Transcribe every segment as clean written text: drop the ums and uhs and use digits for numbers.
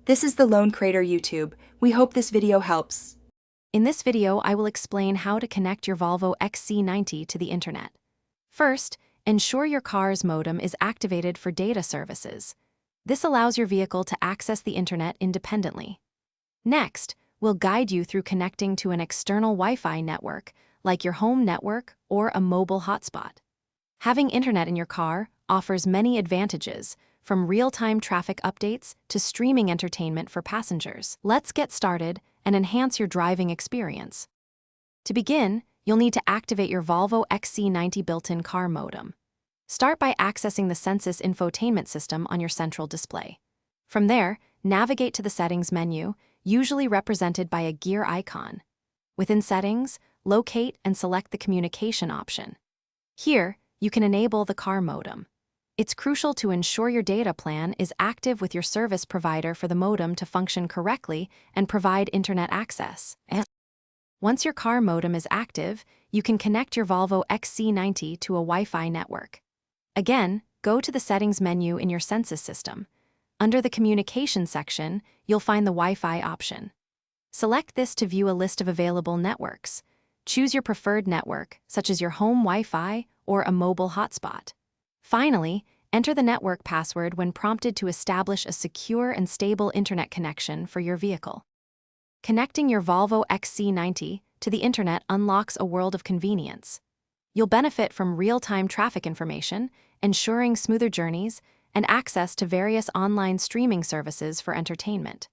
This is the Lone Crater YouTube. We hope this video helps. In this video, I will explain how to connect your Volvo XC90 to the internet. First, ensure your car's modem is activated for data services. This allows your vehicle to access the internet independently. Next, we'll guide you through connecting to an external Wi-Fi network, like your home network or a mobile hotspot. Having internet in your car offers many advantages, from real-time traffic updates to streaming entertainment for passengers. Let's get started and enhance your driving experience. To begin, you'll need to activate your Volvo XC90 built-in car modem. Start by accessing the Sensus infotainment system on your central display. From there, navigate to the Settings menu, usually represented by a gear icon. Within Settings, locate and select the Communication option. Here, you can enable the car modem. It's crucial to ensure your data plan is active with your service provider for the modem to function correctly and provide internet access. Once your car modem is active, you can connect your Volvo XC90 to a Wi-Fi network. Again, go to the Settings menu in your Sensus system. Under the Communication section, you'll find the Wi-Fi option. Select this to view a list of available networks. Choose your preferred network, such as your home Wi-Fi or a mobile hotspot. Finally, enter the network password when prompted to establish a secure and stable internet connection for your vehicle. Connecting your Volvo XC90 to the internet unlocks a world of convenience. You'll benefit from real-time traffic information, ensuring smoother journeys, and access to various online streaming services for entertainment.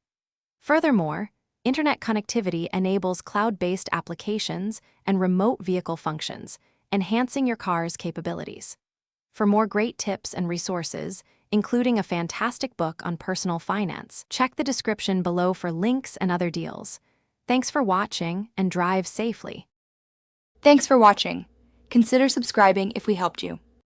Furthermore, internet connectivity enables cloud-based applications and remote vehicle functions, enhancing your car's capabilities. For more great tips and resources, including a fantastic book on personal finance, check the description below for links and other deals. Thanks for watching and drive safely. Thanks for watching. Consider subscribing if we helped you.